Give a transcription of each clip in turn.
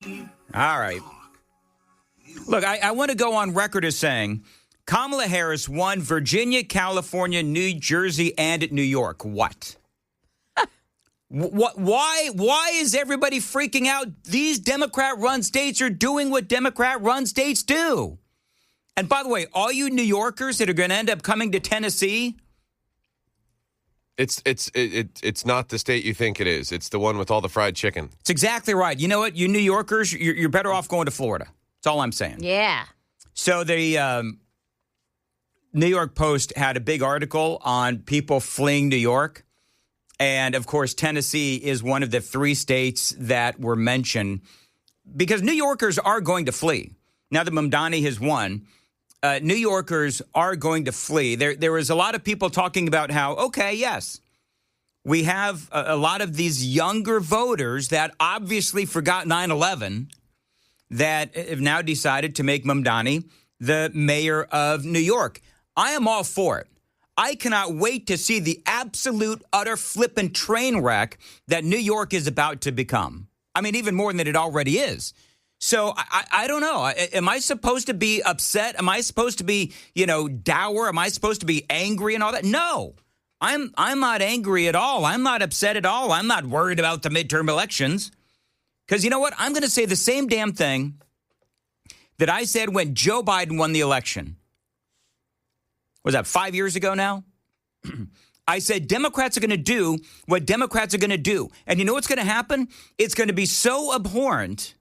All right. Look, I want to go on record as saying Kamala Harris won Virginia, California, New Jersey, and New York. What? Why is everybody freaking out? These Democrat-run states are doing what Democrat-run states do. And by the way, all you New Yorkers that are going to end up coming to Tennessee, It's not the state you think it is. It's the one with all the fried chicken. it's exactly right. You know what? You New Yorkers, you're better off going to Florida. That's all I'm saying. Yeah. So the New York Post had a big article on people fleeing New York. And, of course, Tennessee is one of the 3 states that were mentioned because New Yorkers are going to flee. Now that Mamdani has won, New Yorkers are going to flee. There was a lot of people talking about how, okay, yes, we have a lot of these younger voters that obviously forgot 9/11 that have now decided to make Mamdani the mayor of New York. I am all for it. I cannot wait to see the absolute, utter flippin' train wreck that New York is about to become. I mean, even more than it already is. So I don't know. Am I supposed to be upset? Am I supposed to be, dour? Am I supposed to be angry and all that? No, I'm not angry at all. I'm not upset at all. I'm not worried about the midterm elections. Because you know what? I'm going to say the same damn thing that I said when Joe Biden won the election. Was that 5 years ago now? I said Democrats are going to do what Democrats are going to do. And you know what's going to happen? It's going to be so abhorrent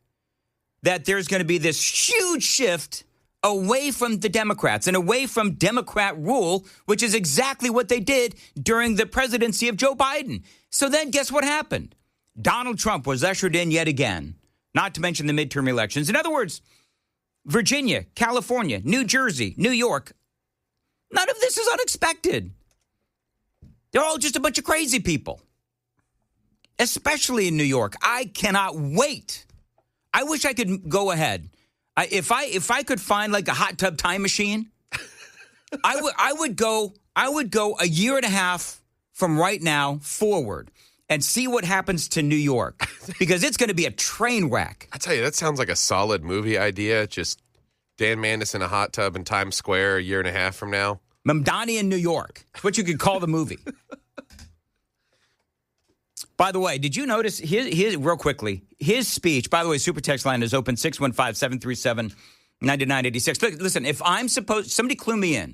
that there's going to be this huge shift away from the Democrats and away from Democrat rule, which is exactly what they did during the presidency of Joe Biden. So then guess what happened? Donald Trump was ushered in yet again, not to mention the midterm elections. In other words, Virginia, California, New Jersey, New York, none of this is unexpected. They're all just a bunch of crazy people, especially in New York. I cannot wait. I wish I could go ahead. If I could find like a hot tub time machine, I would go a year and a half from right now forward and see what happens to New York because it's going to be a train wreck. I tell you, that sounds like a solid movie idea. Just Dan Mandis in a hot tub in Times Square a year and a half from now. Mamdani in New York. It's what you could call the movie. By the way, did you notice, real quickly, his speech, by the way, Super Text line is open, 615-737-9986. Listen, if I'm supposed, somebody clue me in.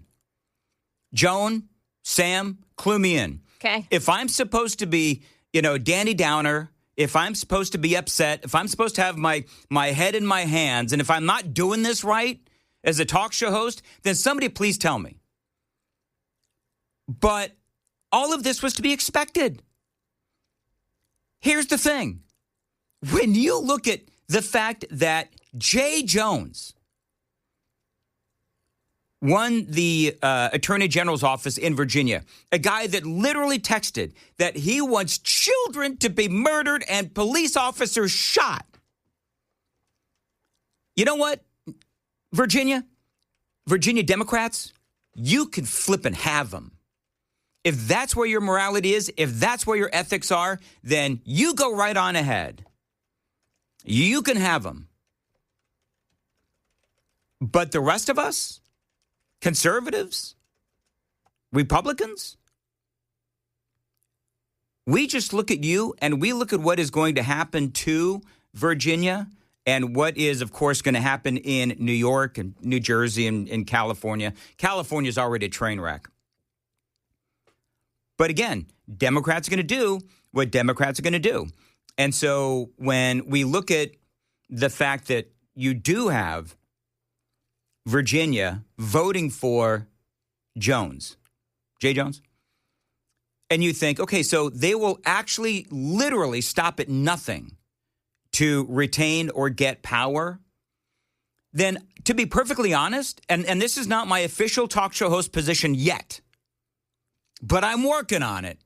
Joan, Sam, clue me in. Okay. If I'm supposed to be, Danny Downer, if I'm supposed to be upset, if I'm supposed to have my head in my hands, and if I'm not doing this right as a talk show host, then somebody please tell me. But all of this was to be expected. Here's the thing. When you look at the fact that Jay Jones won the Attorney General's office in Virginia, a guy that literally texted that he wants children to be murdered and police officers shot. You know what, Virginia Democrats, you can flip and have them. If that's where your morality is, if that's where your ethics are, then you go right on ahead. You can have them. But the rest of us, conservatives, Republicans, we just look at you and we look at what is going to happen to Virginia and what is, of course, going to happen in New York and New Jersey and California. California is already a train wreck. But again, Democrats are going to do what Democrats are going to do. And so when we look at the fact that you do have Virginia voting for Jones, Jay Jones, and you think, okay, so they will actually literally stop at nothing to retain or get power, then to be perfectly honest, and this is not my official talk show host position yet, but I'm working on it.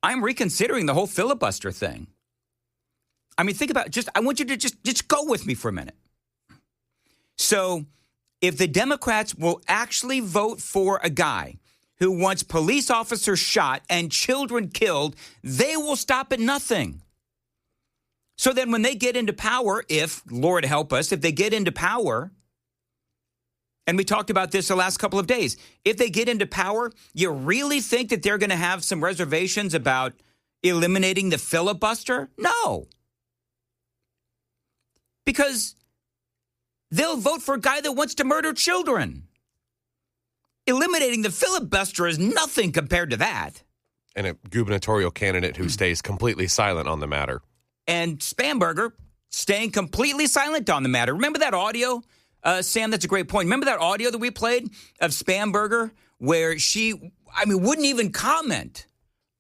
I'm reconsidering the whole filibuster thing. I mean, think about I want you to just go with me for a minute. So if the Democrats will actually vote for a guy who wants police officers shot and children killed, they will stop at nothing. So then when they get into power, if, Lord help us, if they get into power, and we talked about this the last couple of days, if they get into power, you really think that they're going to have some reservations about eliminating the filibuster? No. Because they'll vote for a guy that wants to murder children. Eliminating the filibuster is nothing compared to that. And a gubernatorial candidate who stays completely silent on the matter. And Spamberger staying completely silent on the matter. Remember that audio, Sam? That's a great point. Remember that audio that we played of Spamberger where she, wouldn't even comment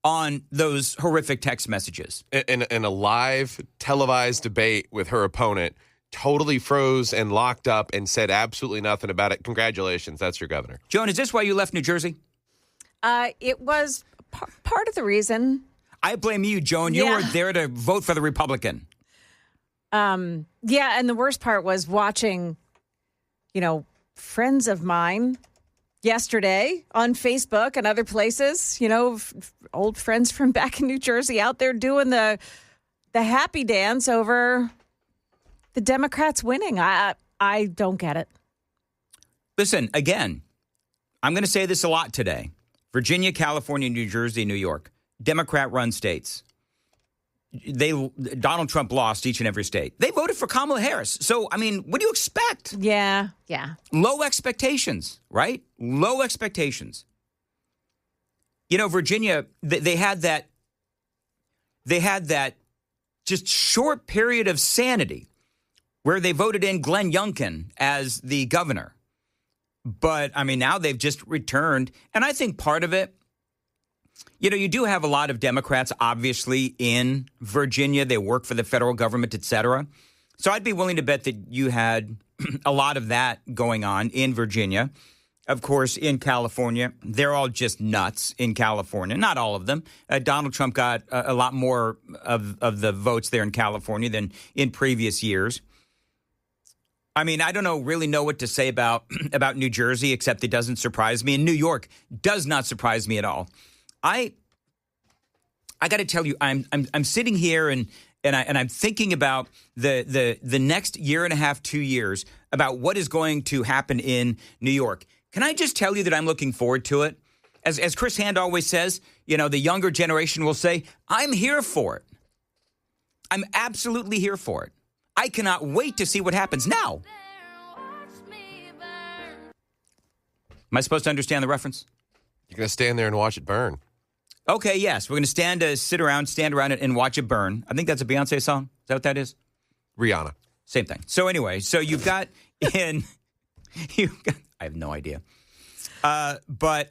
on those horrific text messages. In a live televised debate with her opponent, totally froze and locked up and said absolutely nothing about it. Congratulations. That's your governor. Joan, is this why you left New Jersey? It was part of the reason. I blame you, Joan. You were there to vote for the Republican. And the worst part was watching, friends of mine yesterday on Facebook and other places, old friends from back in New Jersey out there doing the happy dance over the Democrats winning. I don't get it. Listen, again, I'm going to say this a lot today. Virginia, California, New Jersey, New York. Democrat-run states. Donald Trump lost each and every state. They voted for Kamala Harris. So, what do you expect? Yeah. Low expectations, right? Low expectations. Virginia, they had that just short period of sanity where they voted in Glenn Youngkin as the governor. But, now they've just returned. And I think part of it, you do have a lot of Democrats, obviously, in Virginia. They work for the federal government, et cetera. So I'd be willing to bet that you had a lot of that going on in Virginia. Of course, in California, they're all just nuts in California. Not all of them. Donald Trump got a lot more of the votes there in California than in previous years. I don't really know what to say about New Jersey, except it doesn't surprise me. And New York does not surprise me at all. I got to tell you, I'm sitting here and I'm thinking about the next year and a half, 2 years about what is going to happen in New York. Can I just tell you that I'm looking forward to it? As Chris Hand always says, the younger generation will say, I'm here for it. I'm absolutely here for it. I cannot wait to see what happens now. Am I supposed to understand the reference? You're going to stand there and watch it burn. Okay, yes. We're going to stand around it and watch it burn. I think that's a Beyonce song. Is that what that is? Rihanna. Same thing. So anyway, you've got I have no idea. But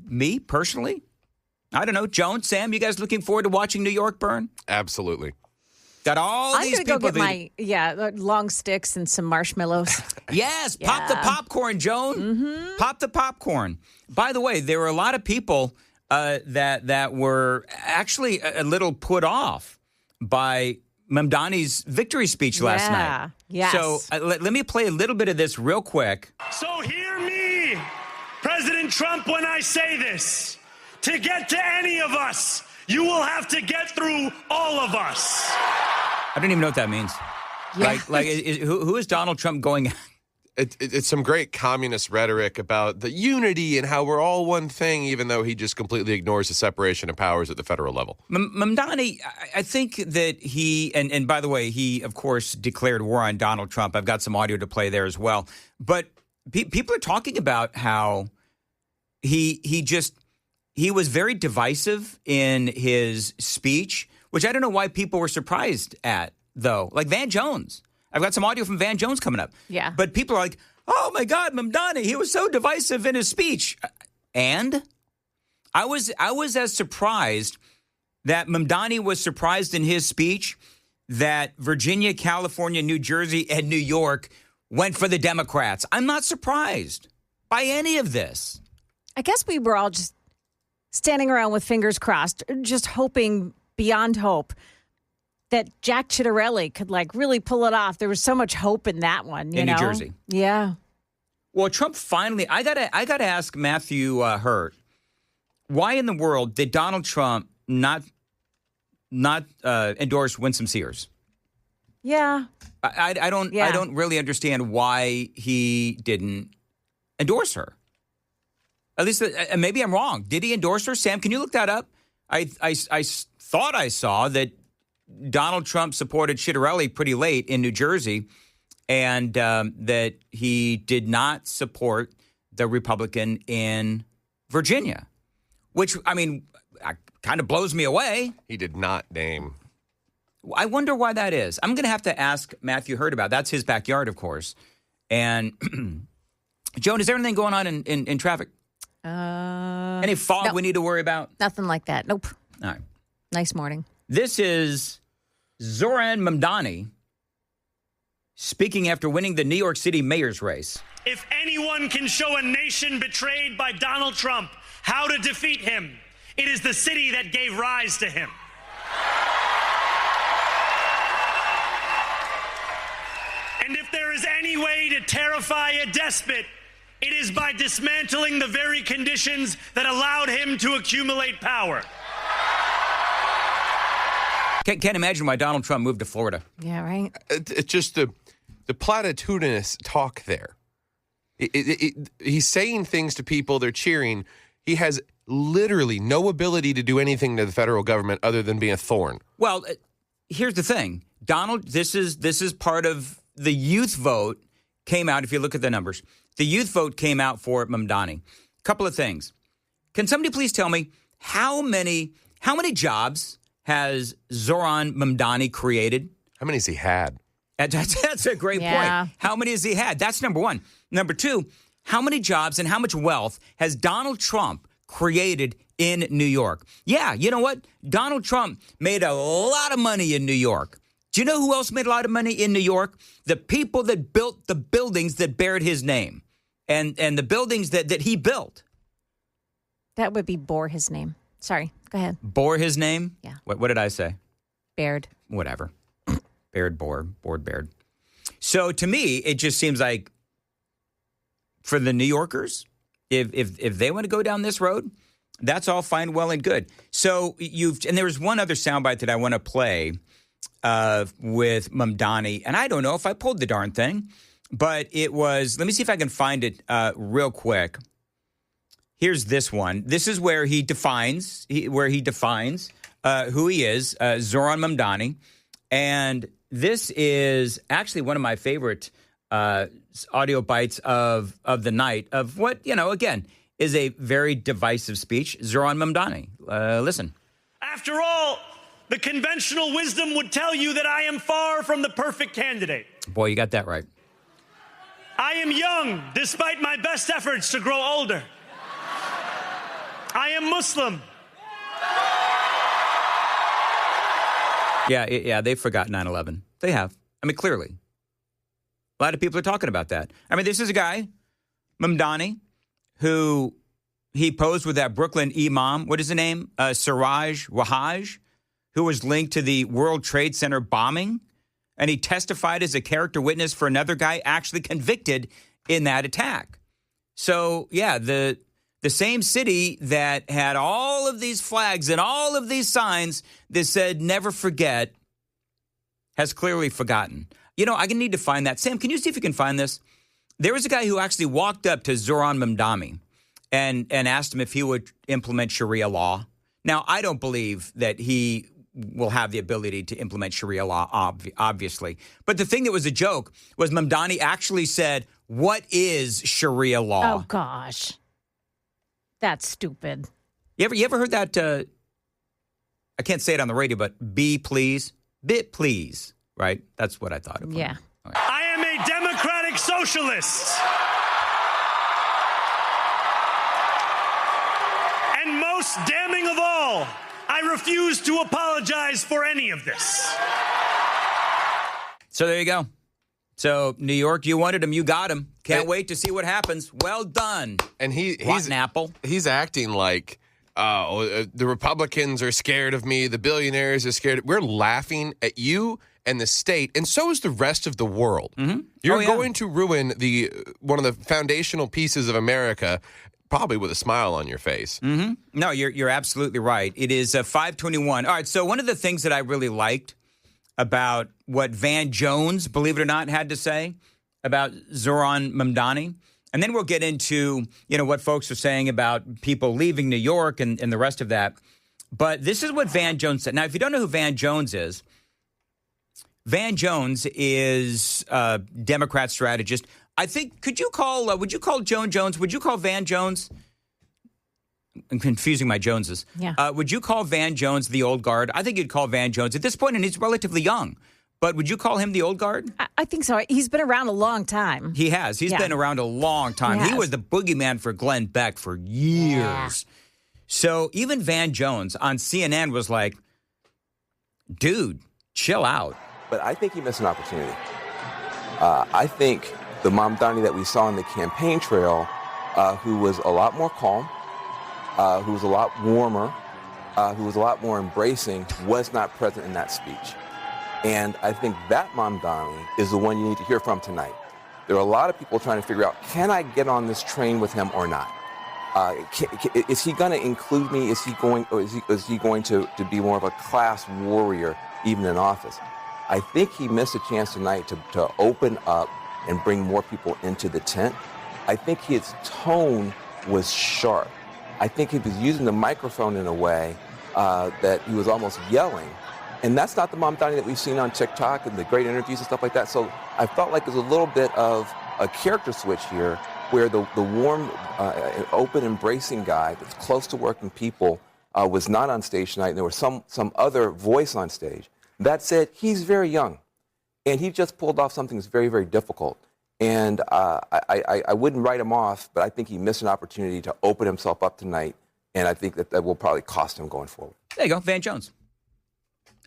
me personally, I don't know. Joan, Sam, you guys looking forward to watching New York burn? Absolutely. Got all these people. I'm going to go get my long sticks and some marshmallows. Yes, pop the popcorn, Joan. Mm-hmm. Pop the popcorn. By the way, there were a lot of people that were actually a little put off by Mamdani's victory speech last night. Yes. So let me play a little bit of this real quick. So hear me, President Trump, when I say this. To get to any of us, you will have to get through all of us. I don't even know what that means. Yeah. Who is Donald Trump going at? It's some great communist rhetoric about the unity and how we're all one thing, even though he just completely ignores the separation of powers at the federal level. Mamdani, I think that he, and by the way, he, of course, declared war on Donald Trump. I've got some audio to play there as well. But people are talking about how he was very divisive in his speech, which I don't know why people were surprised at, though. Like Van Jones. I've got some audio from Van Jones coming up. Yeah. But people are like, oh, my God, Mamdani, he was so divisive in his speech. And I was as surprised that Mamdani was surprised in his speech that Virginia, California, New Jersey, and New York went for the Democrats. I'm not surprised by any of this. I guess we were all just standing around with fingers crossed, just hoping beyond hope that Jack Ciattarelli could really pull it off. There was so much hope in that one, you know? In New Jersey. Yeah. Well, Trump finally, I gotta ask Matthew Hurt, why in the world did Donald Trump not endorse Winsome Sears? Yeah. I don't really understand why he didn't endorse her. At least, maybe I'm wrong. Did he endorse her? Sam, can you look that up? I thought I saw that Donald Trump supported Ciattarelli pretty late in New Jersey, and that he did not support the Republican in Virginia, which, I mean, kind of blows me away. He did not name. I wonder why that is. I'm going to have to ask Matthew Hurd about. That's his backyard, of course. And Joan, is there anything going on in traffic? Any fog we need to worry about? Nothing like that. Nope. All right. Nice morning. This is Zoran Mamdani speaking after winning the New York City mayor's race. If anyone can show a nation betrayed by Donald Trump how to defeat him, it is the city that gave rise to him. And if there is any way to terrify a despot, it is by dismantling the very conditions that allowed him to accumulate power. Can't imagine why Donald Trump moved to Florida. Yeah, right. It's just the platitudinous talk there. He's saying things to people, they're cheering. He has literally no ability to do anything to the federal government other than be a thorn. Well, here's the thing. Donald, this is part of the youth vote came out, if you look at the numbers. The youth vote came out for Mamdani. Couple of things. Can somebody please tell me how many jobs has Zoran Mamdani created? How many has he had? That's a great point. How many has he had? That's number one. Number two, how many jobs and how much wealth has Donald Trump created in New York? Yeah, you know what? Donald Trump made a lot of money in New York. Do you know who else made a lot of money in New York? The people that built the buildings that bared his name and the buildings that he built. That would be bore his name. Sorry, go ahead. Bore his name? Yeah. What did I say? Bared. Whatever. Bared, bored, bared. So to me, it just seems like for the New Yorkers, if they want to go down this road, that's all fine, well, and good. So and there was one other soundbite that I want to play with Mamdani, and I don't know if I pulled the darn thing, but it was. Let me see if I can find it real quick. Here's this one. This is where he defines who he is, Zoran Mamdani, and this is actually one of my favorite audio bites of the night of what, again, is a very divisive speech. Zoran Mamdani. Listen. After all, the conventional wisdom would tell you that I am far from the perfect candidate. Boy, you got that right. I am young, despite my best efforts to grow older. I am Muslim. Yeah, they've forgotten 9/11. They have. I mean, clearly. A lot of people are talking about that. I mean, this is a guy, Mamdani, who he posed with that Brooklyn imam. What is the name? Siraj Wahaj, who was linked to the World Trade Center bombing. And he testified as a character witness for another guy actually convicted in that attack. So, yeah, the same city that had all of these flags and all of these signs that said never forget has clearly forgotten. I need to find that. Sam, can you see if you can find this? There was a guy who actually walked up to Zoran Mamdani and asked him if he would implement Sharia law. Now, I don't believe that he will have the ability to implement Sharia law, obviously. But the thing that was a joke was Mamdani actually said, "What is Sharia law?" Oh, gosh. That's stupid. You ever heard that? I can't say it on the radio, but "be please," "bit please," right? That's what I thought of. Yeah. Okay. I am a democratic socialist. And most damning of all, I refuse to apologize for any of this. So there you go. So New York, you wanted him, you got him. Can't wait to see what happens. Well done. And he's Rotten apple. He's acting like the Republicans are scared of me. The billionaires are scared. We're laughing at you and the state, and so is the rest of the world. Mm-hmm. You're going to ruin one of the foundational pieces of America, probably with a smile on your face. Mm-hmm. No, you're absolutely right. It is 5:21. All right, so one of the things that I really liked about what Van Jones, believe it or not, had to say about Zohran Mamdani. And then we'll get into, what folks are saying about people leaving New York and the rest of that. But this is what Van Jones said. Now, if you don't know who Van Jones is a Democrat strategist. I think, would you call Joan Jones? Would you call Van Jones? I'm confusing my Joneses. Yeah. Would you call Van Jones the old guard? I think you'd call Van Jones at this point, and he's relatively young. But would you call him the old guard? I think so. He's been around a long time. He has. He's been around a long time. He was the boogeyman for Glenn Beck for years. Yeah. So even Van Jones on CNN was like, dude, chill out. But I think he missed an opportunity. I think the Mamdani that we saw on the campaign trail, who was a lot more calm, who was a lot warmer, who was a lot more embracing, was not present in that speech. And I think that Mamdani is the one you need to hear from tonight. There are a lot of people trying to figure out, can I get on this train with him or not? Is he going to include me? Is he going to be more of a class warrior even in office? I think he missed a chance tonight to open up and bring more people into the tent. I think his tone was sharp. I think he was using the microphone in a way that he was almost yelling. And that's not the Mamdani that we've seen on TikTok and the great interviews and stuff like that. So I felt like there's a little bit of a character switch here where the warm, open, embracing guy that's close to working people was not on stage tonight. And there was some other voice on stage. That said, he's very young. And he just pulled off something that's very, very difficult. And I wouldn't write him off, but I think he missed an opportunity to open himself up tonight. And I think that will probably cost him going forward. There you go, Van Jones.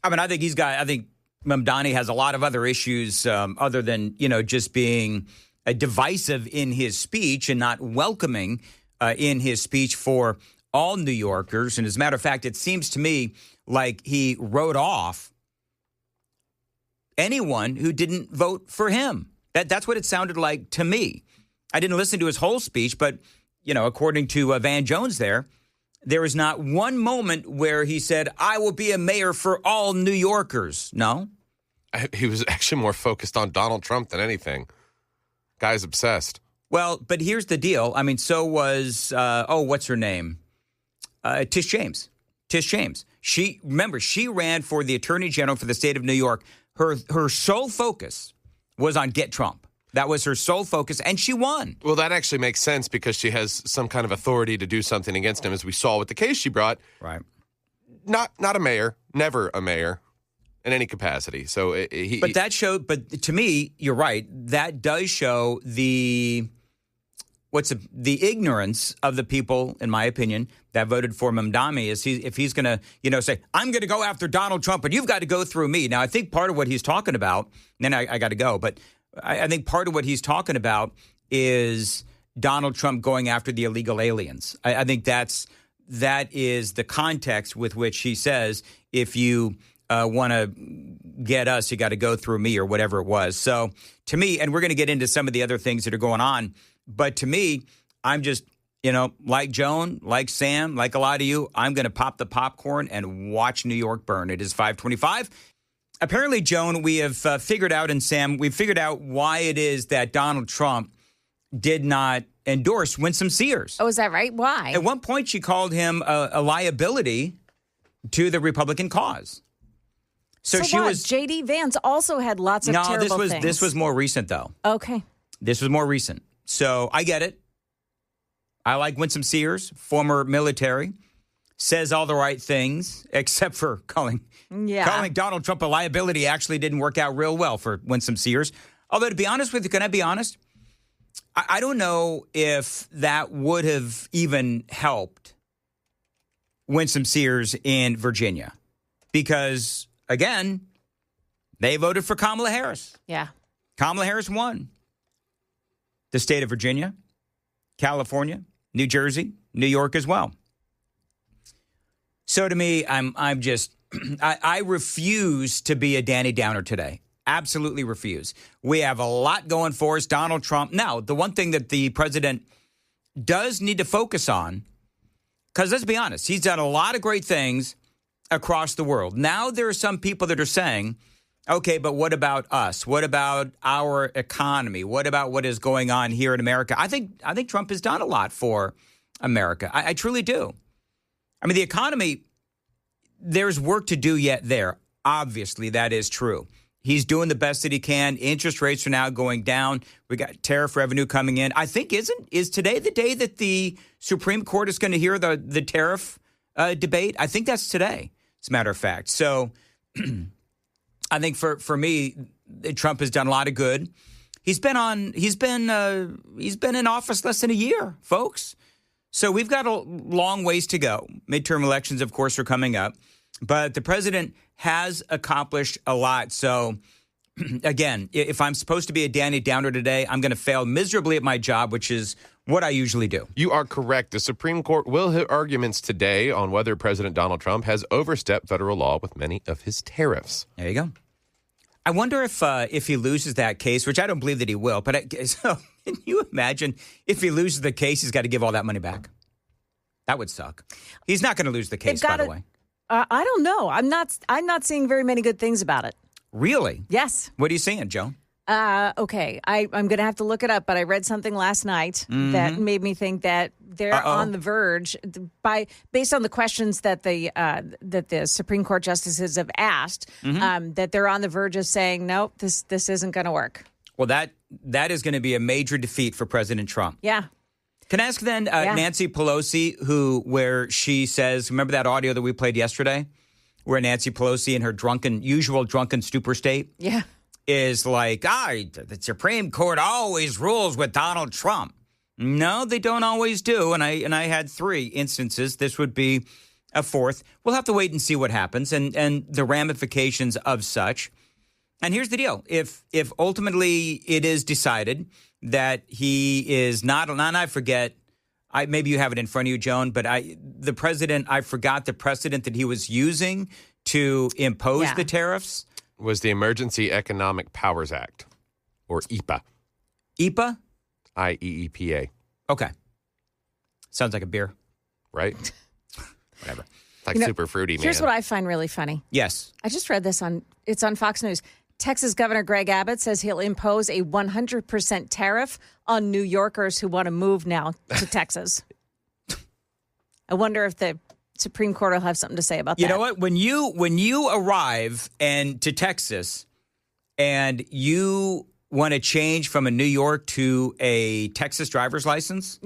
I mean, I think Mamdani has a lot of other issues other than, just being divisive in his speech and not welcoming in his speech for all New Yorkers. And as a matter of fact, it seems to me like he wrote off anyone who didn't vote for him. That's what it sounded like to me. I didn't listen to his whole speech, but, according to Van Jones there was not one moment where he said, I will be a mayor for all New Yorkers. No. He was actually more focused on Donald Trump than anything. Guy's obsessed. Well, but here's the deal. I mean, so was, what's her name? Tish James. She ran for the Attorney General for the state of New York. Her sole focus was on get Trump. That was her sole focus, and she won. Well, that actually makes sense because she has some kind of authority to do something against him, as we saw with the case she brought. Right. Not a mayor, never a mayor in any capacity. So But to me, you're right. That does show the ignorance of the people, in my opinion, that voted for Mamdani. If he's going to, say, I'm going to go after Donald Trump, but you've got to go through me. Now, I think part of what he's talking about, and then I got to go, but I think part of what he's talking about is Donald Trump going after the illegal aliens. I think that is the context with which he says, if you want to get us, you got to go through me, or whatever it was. So to me, and we're going to get into some of the other things that are going on, but to me, I'm just, like Joan, like Sam, like a lot of you, I'm going to pop the popcorn and watch New York burn. It is 5:25. Apparently, Joan, we have figured out, and Sam, we've figured out why it is that Donald Trump did not endorse Winsome Sears. Oh, is that right? Why? At one point, she called him a liability to the Republican cause. So she was. J.D. Vance also had lots of terrible things. No, this was more recent, though. Okay. This was more recent. So I get it. I like Winsome Sears, former military, says all the right things, except for calling Donald Trump a liability actually didn't work out real well for Winsome Sears. Although, to be honest with you, can I be honest? I don't know if that would have even helped Winsome Sears in Virginia. Because, again, they voted for Kamala Harris. Yeah. Kamala Harris won. The state of Virginia, California, New Jersey, New York as well. So to me, I'm just, I refuse to be a Danny Downer today. Absolutely refuse. We have a lot going for us. Donald Trump. Now, the one thing that the president does need to focus on, because let's be honest, he's done a lot of great things across the world. Now there are some people that are saying, Okay, but what about us? What about our economy? What about what is going on here in America? I think Trump has done a lot for America. I truly do. I mean, the economy, there's work to do yet there. Obviously, that is true. He's doing the best that he can. Interest rates are now going down. We got tariff revenue coming in. I think is today the day that the Supreme Court is going to hear the tariff debate? I think that's today, as a matter of fact. So I think for me, Trump has done a lot of good. He's been in office less than a year, folks. So we've got a long ways to go. Midterm elections, of course, are coming up. But the president has accomplished a lot. So, again, if I'm supposed to be a Danny Downer today, I'm going to fail miserably at my job, which is what I usually do. You are correct. The Supreme Court will hear arguments today on whether President Donald Trump has overstepped federal law with many of his tariffs. There you go. I wonder if he loses that case, which I don't believe that he will. But so can you imagine if he loses the case, he's got to give all that money back? That would suck. He's not going to lose the case, by the way. I don't know. I'm not seeing very many good things about it. Really? Yes. What are you seeing, Joan? Okay. I'm going to have to look it up, but I read something last night that made me think that they're on the verge based on the questions that the Supreme Court justices have asked, that they're on the verge of saying, nope, this isn't going to work. Well, that is going to be a major defeat for President Trump. Yeah. Can I ask then Nancy Pelosi, where she says, remember that audio that we played yesterday, where Nancy Pelosi in her usual drunken stupor state, is like, the Supreme Court always rules with Donald Trump. No, they don't always do, and I had 3 instances. This would be a 4th. We'll have to wait and see what happens and the ramifications of such. And here's the deal: if ultimately it is decided that he is not, and I forget, maybe you have it in front of you, Joan, but I forgot the precedent that he was using to impose the tariffs. Was the Emergency Economic Powers Act, or EPA. EPA? IEEPA. Okay. Sounds like a beer. Right? Whatever. Like super fruity, man. Here's what I find really funny. Yes. I just read this it's on Fox News. Texas Governor Greg Abbott says he'll impose a 100% tariff on New Yorkers who want to move now to Texas. I wonder if the Supreme Court will have something to say about that. You know what? When you arrive to Texas and you want to change from a New York to a Texas driver's license,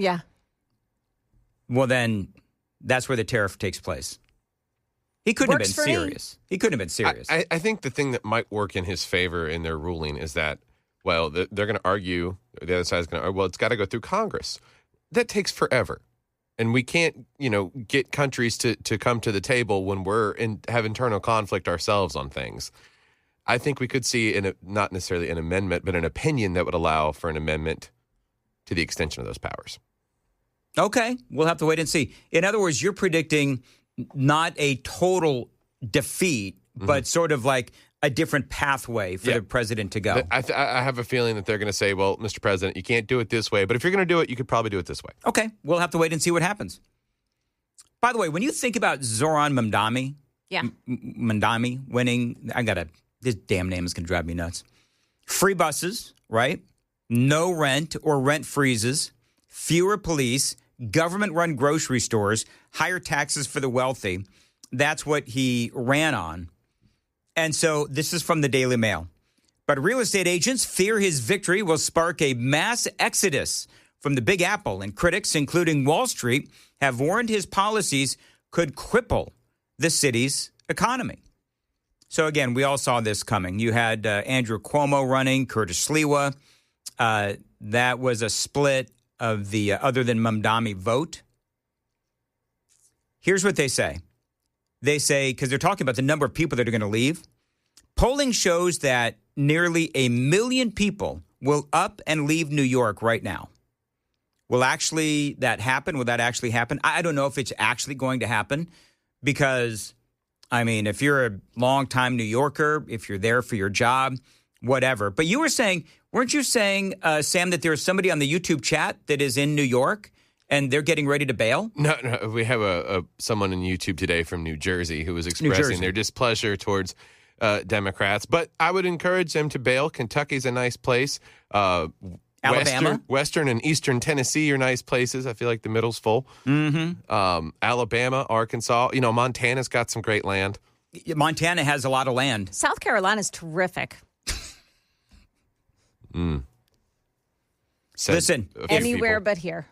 well then that's where the tariff takes place. He couldn't have been serious. He couldn't have been serious. I think the thing that might work in his favor in their ruling is that, well, they're going to argue, the other side is going to argue, well, it's got to go through Congress. That takes forever. And we can't, get countries to come to the table when have internal conflict ourselves on things. I think we could see, not necessarily an amendment, but an opinion that would allow for an amendment to the extension of those powers. Okay. We'll have to wait and see. In other words, you're predicting not a total defeat, but sort of like a different pathway for the president to go. I have a feeling that they're going to say, well, Mr. President, you can't do it this way, but if you're going to do it, you could probably do it this way. Okay. We'll have to wait and see what happens. By the way, when you think about Zoran Mamdani, Mamdani winning, this damn name is going to drive me nuts. Free buses, right? No rent or rent freezes, fewer police, government-run grocery stores, higher taxes for the wealthy. That's what he ran on. And so this is from the Daily Mail. But real estate agents fear his victory will spark a mass exodus from the Big Apple, and critics, including Wall Street, have warned his policies could cripple the city's economy. So again, we all saw this coming. You had Andrew Cuomo running, Curtis Sliwa. That was a split of the other than Mamdani vote. Here's what they say. They say, because they're talking about the number of people that are going to leave, polling shows that nearly 1 million people will up and leave New York right now. Will that happen? Will that actually happen? I don't know if it's actually going to happen because, if you're a longtime New Yorker, if you're there for your job, whatever. But weren't you saying, Sam, that there's somebody on the YouTube chat that is in New York and they're getting ready to bail? No, we have someone on YouTube today from New Jersey who was expressing their displeasure towards Democrats. But I would encourage them to bail. Kentucky's a nice place. Alabama? Western and Eastern Tennessee are nice places. I feel like the middle's full. Mm-hmm. Alabama, Arkansas. You know, Montana's got some great land. Montana has a lot of land. South Carolina's terrific. Listen, anywhere but here.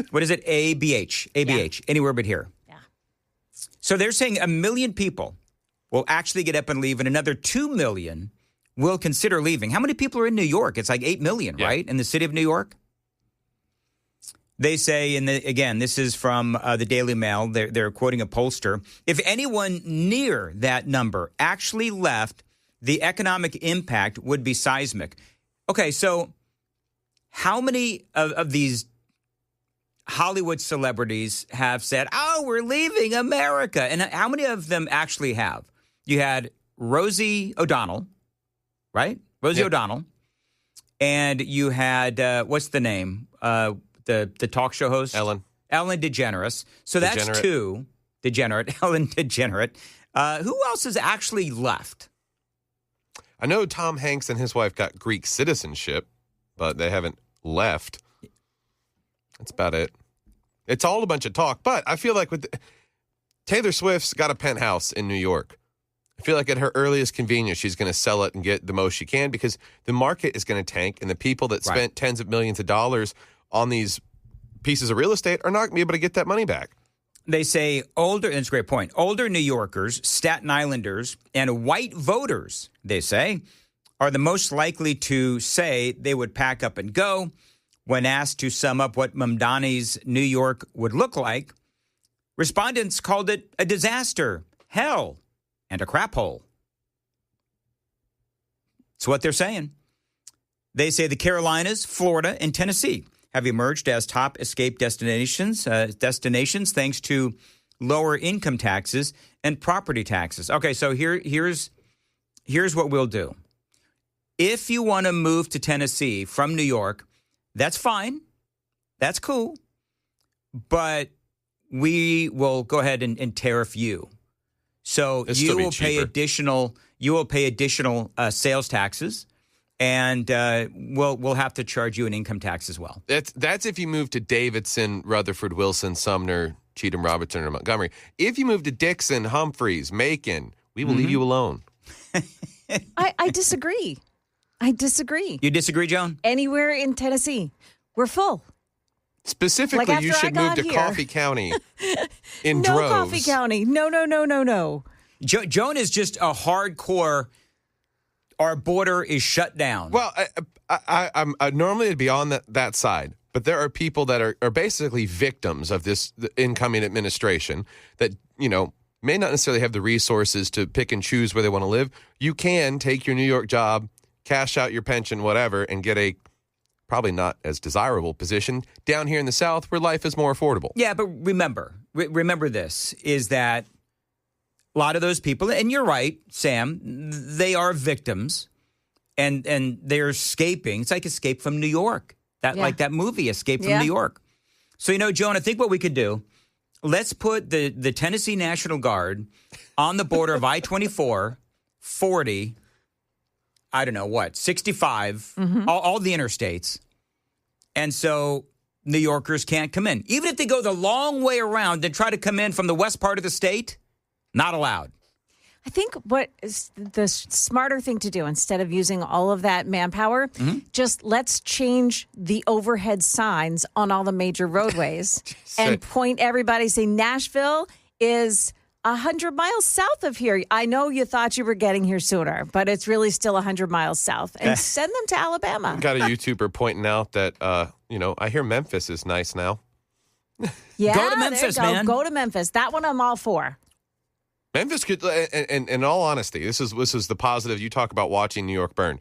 What is it? ABH. ABH. Yeah. Anywhere but here. Yeah. So they're saying 1 million people will actually get up and leave, and another 2 million will consider leaving. How many people are in New York? It's like 8 million, right? In the city of New York? They say, and again, this is from the Daily Mail. They're quoting a pollster. If anyone near that number actually left, the economic impact would be seismic. Okay, so how many of these Hollywood celebrities have said, oh, we're leaving America? And how many of them actually have? You had Rosie O'Donnell, right? Rosie O'Donnell. And you had, what's the name? The talk show host? Ellen DeGeneres. So that's two. Ellen DeGenerate. Who else has actually left? I know Tom Hanks and his wife got Greek citizenship, but they haven't left. That's about it. It's all a bunch of talk, but I feel like Taylor Swift's got a penthouse in New York. I feel like at her earliest convenience, she's going to sell it and get the most she can because the market is going to tank, and the people that spent tens of millions of dollars on these pieces of real estate are not going to be able to get that money back. They say and it's a great point, older New Yorkers, Staten Islanders, and white voters, they say, are the most likely to say they would pack up and go. When asked to sum up what Mamdani's New York would look like, respondents called it a disaster, hell, and a crap hole. It's what they're saying. They say the Carolinas, Florida, and Tennessee have emerged as top escape destinations thanks to lower income taxes and property taxes. Okay, so here's what we'll do. If you want to move to Tennessee from New York, that's fine. That's cool. But we will go ahead and tariff you. So you will pay additional sales taxes. And we'll have to charge you an income tax as well. That's if you move to Davidson, Rutherford, Wilson, Sumner, Cheatham, Robertson, or Montgomery. If you move to Dixon, Humphreys, Macon, we will leave you alone. I disagree. I disagree. You disagree, Joan? Anywhere in Tennessee, we're full. Specifically, you should move to Coffee County in droves. No Coffee County. No. Joan is just a hardcore. Our border is shut down. Well, I'm normally it'd be on that side, but there are people that are basically victims of this incoming administration that, may not necessarily have the resources to pick and choose where they want to live. You can take your New York job, cash out your pension, whatever, and get a probably not as desirable position down here in the South where life is more affordable. Yeah, but remember this, is that a lot of those people, and you're right, Sam, they are victims, and they're escaping. It's like Escape from New York, like that movie, Escape from New York. So, Joan, I think what we could do, let's put the Tennessee National Guard on the border of I-24, 40, I don't know what, 65, all the interstates, and so New Yorkers can't come in. Even if they go the long way around and try to come in from the west part of the state, not allowed. I think what is the smarter thing to do, instead of using all of that manpower, just let's change the overhead signs on all the major roadways and point everybody, say Nashville is 100 miles south of here. I know you thought you were getting here sooner, but it's really still 100 miles south. And send them to Alabama. Got a YouTuber pointing out that, I hear Memphis is nice now. Yeah, go to Memphis, man. Go to Memphis. That one I'm all for. Memphis could, and in all honesty, this is the positive. You talk about watching New York burn.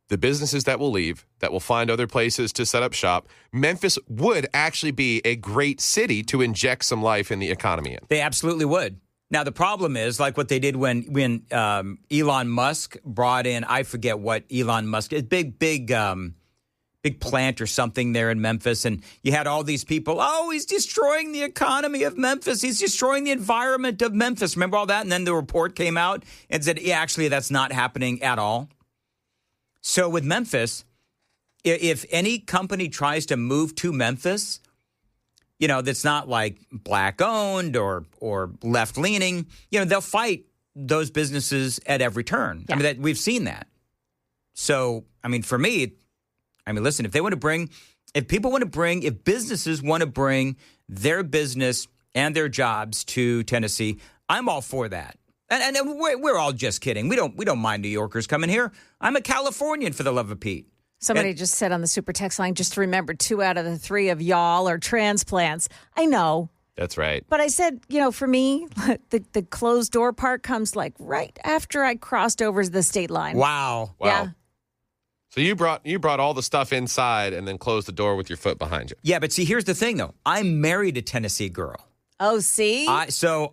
The businesses that will leave, that will find other places to set up shop, Memphis would actually be a great city to inject some life in the economy in. They absolutely would. Now, the problem is, like what they did when Elon Musk brought in, I forget what Elon Musk, big big plant or something there in Memphis. And you had all these people, oh, he's destroying the economy of Memphis. He's destroying the environment of Memphis. Remember all that? And then the report came out and said, yeah, actually, that's not happening at all. So with Memphis, if any company tries to move to Memphis, that's not like black owned or left leaning, they'll fight those businesses at every turn. Yeah. I mean, we've seen that. So, for me, listen, if businesses want to bring their business and their jobs to Tennessee, I'm all for that. And we're all just kidding. We don't mind New Yorkers coming here. I'm a Californian, for the love of Pete. Somebody just said on the super text line, just to remember, 2 out of the 3 of y'all are transplants. I know. That's right. But I said, for me, the closed door part comes like right after I crossed over the state line. Wow. Yeah. So you brought all the stuff inside and then closed the door with your foot behind you. Yeah, but see, here's the thing, though. I'm married a Tennessee girl. Oh, see? I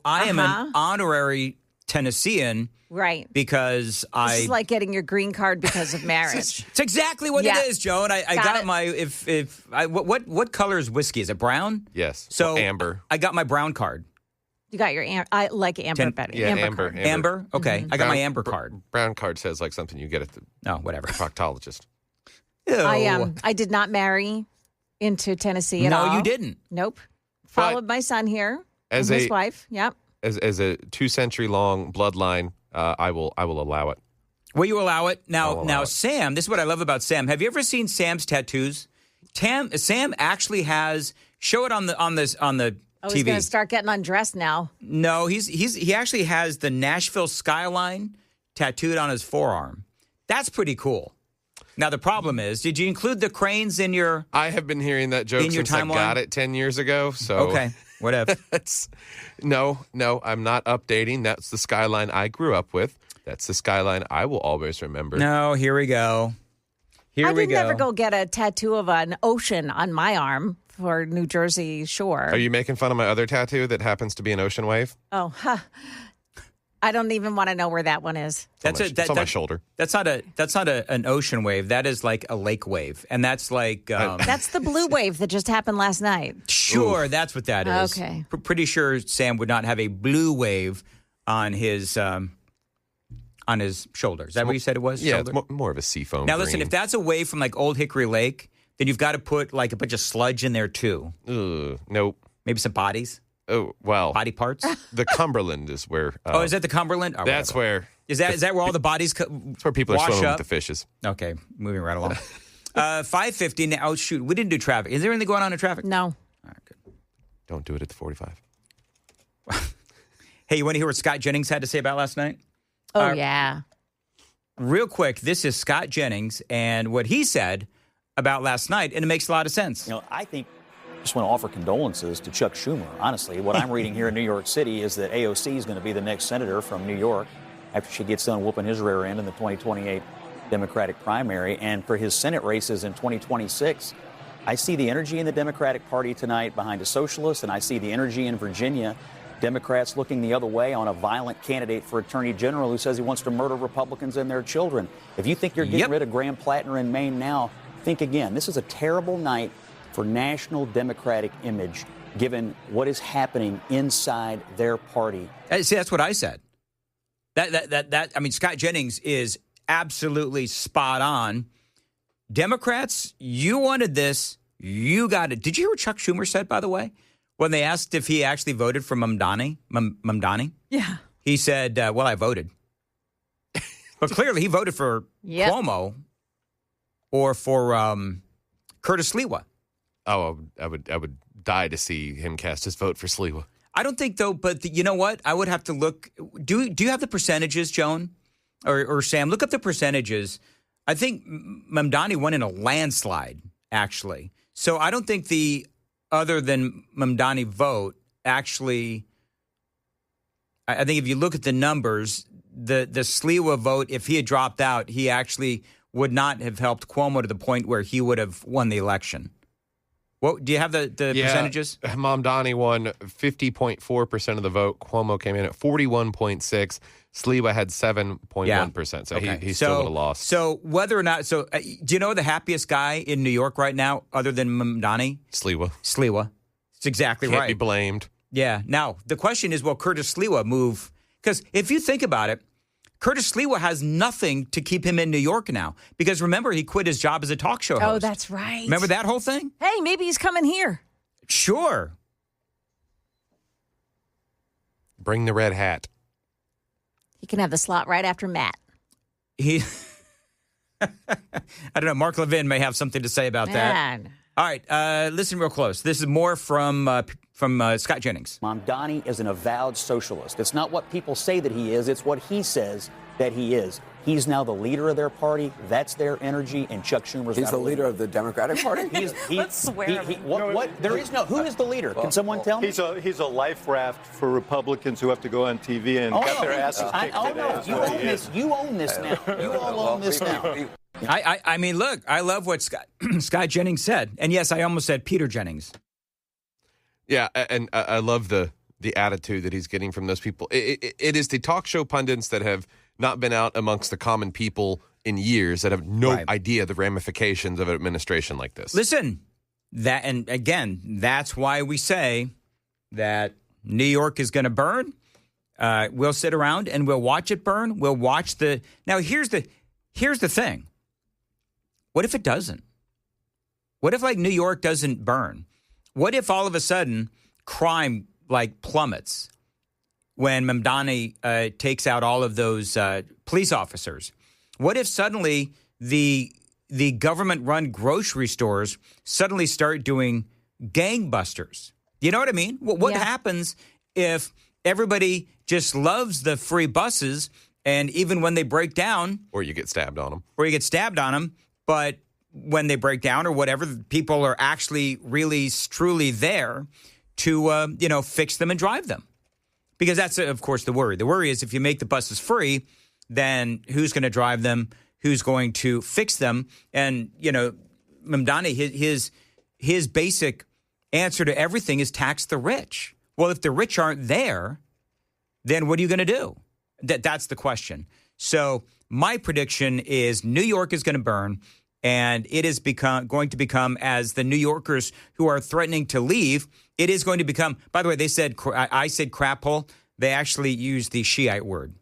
am an honorary Tennessean. Right. Because This is like getting your green card because of marriage. It's exactly what it is, Joe. And I got it. my what color is whiskey? Is it brown? Yes. So amber. I got my brown card. You got your I like amber better. Yeah, amber. card. Amber? Okay. I got my amber card. Brown card says like something you get at the whatever. proctologist. Ew. I did not marry into Tennessee at all. No, you didn't. Nope. Followed my son here and his wife. Yep. As a 2-century long bloodline, I will allow it. Will you allow it? Now, Sam, this is what I love about Sam. Have you ever seen Sam's tattoos? Sam actually has. Show it on the TV. He's going to start getting undressed now. No, he actually has the Nashville skyline tattooed on his forearm. That's pretty cool. Now the problem is, did you include the cranes in your? I have been hearing that joke in your since timeline? I got it 10 years ago. So okay, whatever. No, I'm not updating. That's the skyline I grew up with. That's the skyline I will always remember. No, here we go. I didn't ever go get a tattoo of an ocean on my arm for New Jersey shore. Are you making fun of my other tattoo that happens to be an ocean wave? Oh, I don't even want to know where that one is. It's on my shoulder. That's not an ocean wave. That is like a lake wave, and that's like that's the blue wave that just happened last night. Sure, that's what that is. Okay, pretty sure Sam would not have a blue wave on his shoulder. Is that what you said it was? Yeah, shoulder? it's more of a seafoam. Now listen, green. if that's a wave from like Old Hickory Lake, then you've got to put like a bunch of sludge in there too. Nope. Maybe some bodies. Oh, well. Body parts? The Cumberland is where... is that the Cumberland? Oh, that's whatever. where... Is that where all the bodies That's where people are swimming with the fishes. Okay, moving right along. 5:50 now. Oh, shoot. We didn't do traffic. Is there anything going on in traffic? No. All right, good. Don't do it at the 45. Hey, you want to hear what Scott Jennings had to say about last night? Oh, yeah. Real quick, this is Scott Jennings and what he said about last night, and it makes a lot of sense. I think I just want to offer condolences to Chuck Schumer. Honestly, what I'm reading here in New York City is that AOC is going to be the next senator from New York after she gets done whooping his rear end in the 2028 Democratic primary. And for his Senate races in 2026, I see the energy in the Democratic Party tonight behind a socialist, and I see the energy in Virginia, Democrats looking the other way on a violent candidate for attorney general who says he wants to murder Republicans and their children. If you think you're getting rid of Graham Plattner in Maine now, think again. This is a terrible night for national Democratic image, given what is happening inside their party. See, that's what I said. Scott Jennings is absolutely spot on. Democrats, you wanted this, you got it. Did you hear what Chuck Schumer said, by the way, when they asked if he actually voted for Mamdani? Yeah. He said, well, I voted. But clearly he voted for Cuomo or for Curtis Sliwa. Oh, I would die to see him cast his vote for Sliwa. I don't think, though, but you know what? I would have to look. Do you have the percentages, Joan? Or Sam? Look up the percentages. I think Mamdani won in a landslide, actually. So I don't think the other than Mamdani vote actually, I think if you look at the numbers, the Sliwa vote, if he had dropped out, he actually would not have helped Cuomo to the point where he would have won the election. What do you have the percentages? Mamdani won 50.4% of the vote. Cuomo came in at 41.6%. Sliwa had 7.1%. So he still would have lost. So whether or not, do you know the happiest guy in New York right now, other than Mamdani? Sliwa. It's exactly right. Can't be blamed. Yeah. Now the question is, will Curtis Sliwa move? Because if you think about it, Curtis Sliwa has nothing to keep him in New York now. Because remember, he quit his job as a talk show host. Oh, that's right. Remember that whole thing? Hey, maybe he's coming here. Sure. Bring the red hat. He can have the slot right after Matt. I don't know. Mark Levin may have something to say about that. All right. Listen real close. This is more from Scott Jennings. Mamdani is an avowed socialist. It's not what people say that he is. It's what he says that he is. He's now the leader of their party. That's their energy. And Chuck Schumer's He's the leader of the Democratic Party? Let's swear. There is no. Who is the leader? Can someone tell me? He's a life raft for Republicans who have to go on TV and get their asses kicked. You own this. You own this now. You all own this now. I mean, look, I love what Scott Jennings said. And yes, I almost said Peter Jennings. Yeah, and I love the attitude that he's getting from those people. It is the talk show pundits that have not been out amongst the common people in years that have no idea the ramifications of an administration like this. Listen, and again, that's why we say that New York is going to burn. We'll sit around and we'll watch it burn. We'll watch Now, here's the thing. What if it doesn't? What if, like, New York doesn't burn? What if all of a sudden crime, like, plummets when Mamdani takes out all of those police officers? What if suddenly the government-run grocery stores suddenly start doing gangbusters? You know what I mean? What happens if everybody just loves the free buses, and even when they break down... Or you get stabbed on them. But when they break down or whatever, people are actually really, truly there to, fix them and drive them. Because that's, of course, the worry. The worry is if you make the buses free, then who's going to drive them? Who's going to fix them? And, Mamdani, his basic answer to everything is tax the rich. Well, if the rich aren't there, then what are you going to do? That's the question. So my prediction is New York is going to burn, and it is going to become, as the New Yorkers who are threatening to leave, it is going to become, by the way, I said crap hole. They actually used the Shiite word.